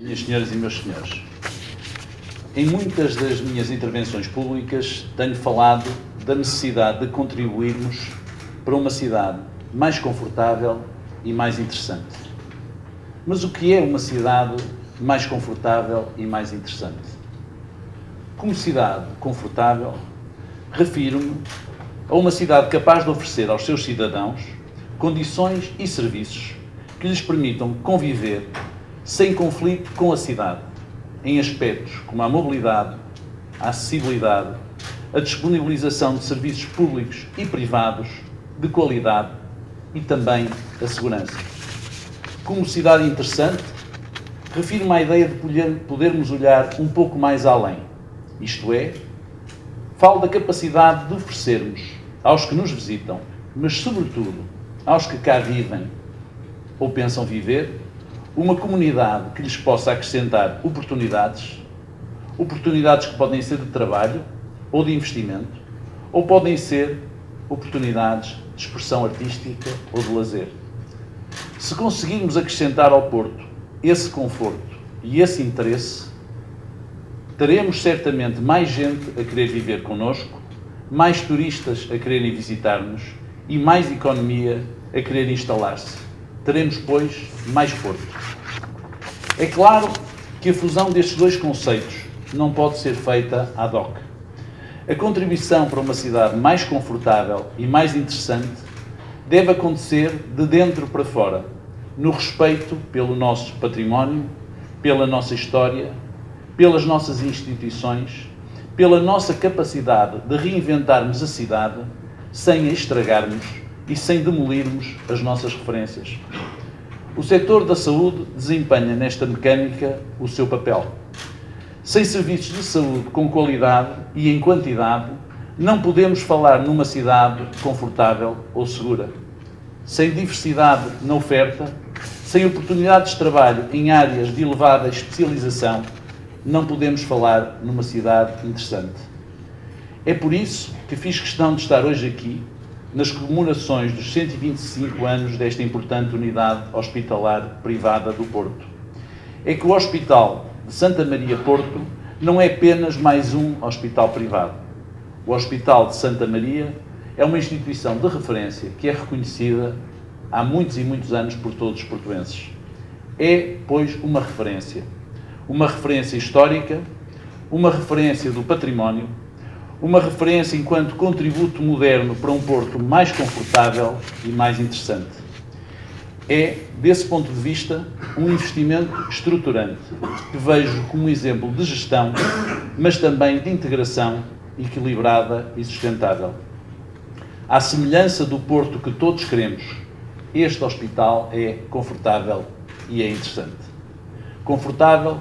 Minhas senhoras e meus senhores, em muitas das minhas intervenções públicas tenho falado da necessidade de contribuirmos para uma cidade mais confortável e mais interessante. Mas o que é uma cidade mais confortável e mais interessante? Como cidade confortável, refiro-me a uma cidade capaz de oferecer aos seus cidadãos condições e serviços que lhes permitam conviver sem conflito com a cidade, em aspectos como a mobilidade, a acessibilidade, a disponibilização de serviços públicos e privados de qualidade e também a segurança. Como cidade interessante, refiro-me à ideia de podermos olhar um pouco mais além, isto é, falo da capacidade de oferecermos aos que nos visitam, mas sobretudo aos que cá vivem ou pensam viver, uma comunidade que lhes possa acrescentar oportunidades que podem ser de trabalho ou de investimento, ou podem ser oportunidades de expressão artística ou de lazer. Se conseguirmos acrescentar ao Porto esse conforto e esse interesse, teremos certamente mais gente a querer viver connosco, mais turistas a quererem visitar-nos e mais economia a querer instalar-se. Teremos, pois, mais Porto. É claro que a fusão destes dois conceitos não pode ser feita ad hoc. A contribuição para uma cidade mais confortável e mais interessante deve acontecer de dentro para fora, no respeito pelo nosso património, pela nossa história, pelas nossas instituições, pela nossa capacidade de reinventarmos a cidade sem a estragarmos e sem demolirmos as nossas referências. O setor da saúde desempenha nesta mecânica o seu papel. Sem serviços de saúde com qualidade e em quantidade, não podemos falar numa cidade confortável ou segura. Sem diversidade na oferta, sem oportunidades de trabalho em áreas de elevada especialização, não podemos falar numa cidade interessante. É por isso que fiz questão de estar hoje aqui, nas comemorações dos 125 anos desta importante unidade hospitalar privada do Porto. É que o Hospital de Santa Maria Porto não é apenas mais um hospital privado. O Hospital de Santa Maria é uma instituição de referência que é reconhecida há muitos e muitos anos por todos os portuenses. É, pois, uma referência histórica, uma referência do património, uma referência enquanto contributo moderno para um Porto mais confortável e mais interessante. É, desse ponto de vista, um investimento estruturante, que vejo como exemplo de gestão, mas também de integração equilibrada e sustentável. À semelhança do Porto que todos queremos, este hospital é confortável e é interessante. Confortável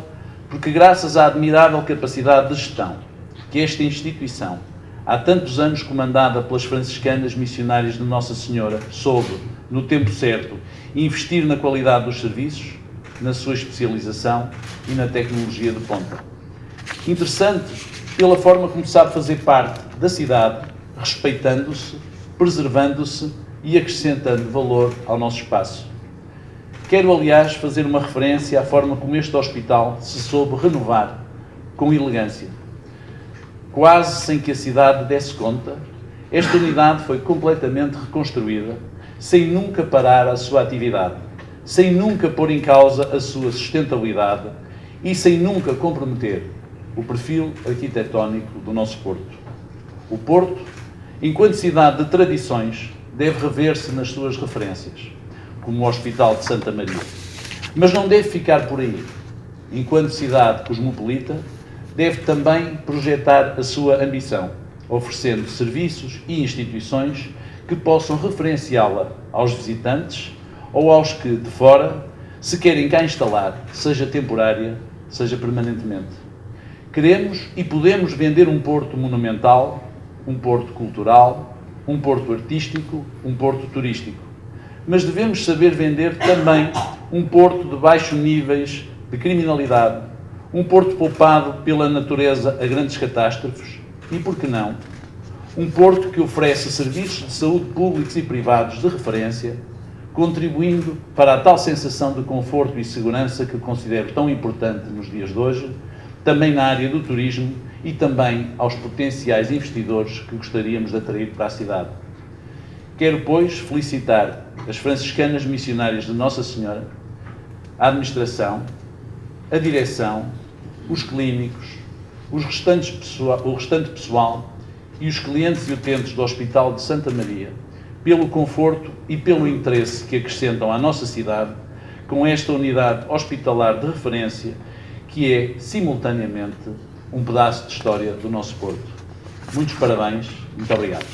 porque, graças à admirável capacidade de gestão que esta instituição, há tantos anos comandada pelas franciscanas missionárias de Nossa Senhora, soube, no tempo certo, investir na qualidade dos serviços, na sua especialização e na tecnologia de ponta. Interessante pela forma como sabe fazer parte da cidade, respeitando-se, preservando-se e acrescentando valor ao nosso espaço. Quero, aliás, fazer uma referência à forma como este hospital se soube renovar com elegância. Quase sem que a cidade desse conta, esta unidade foi completamente reconstruída, sem nunca parar a sua atividade, sem nunca pôr em causa a sua sustentabilidade e sem nunca comprometer o perfil arquitetónico do nosso Porto. O Porto, enquanto cidade de tradições, deve rever-se nas suas referências, como o Hospital de Santa Maria. Mas não deve ficar por aí. Enquanto cidade cosmopolita, deve também projetar a sua ambição, oferecendo serviços e instituições que possam referenciá-la aos visitantes ou aos que, de fora, se querem cá instalar, seja temporária, seja permanentemente. Queremos e podemos vender um Porto monumental, um Porto cultural, um Porto artístico, um Porto turístico. Mas devemos saber vender também um Porto de baixos níveis de criminalidade, um Porto poupado pela natureza a grandes catástrofes e, por que não, um Porto que oferece serviços de saúde públicos e privados de referência, contribuindo para a tal sensação de conforto e segurança que considero tão importante nos dias de hoje, também na área do turismo e também aos potenciais investidores que gostaríamos de atrair para a cidade. Quero, pois, felicitar as franciscanas missionárias de Nossa Senhora, a administração, a direção, os clínicos, o restante pessoal e os clientes e utentes do Hospital de Santa Maria, pelo conforto e pelo interesse que acrescentam à nossa cidade com esta unidade hospitalar de referência, que é, simultaneamente, um pedaço de história do nosso Porto. Muitos parabéns, muito obrigado.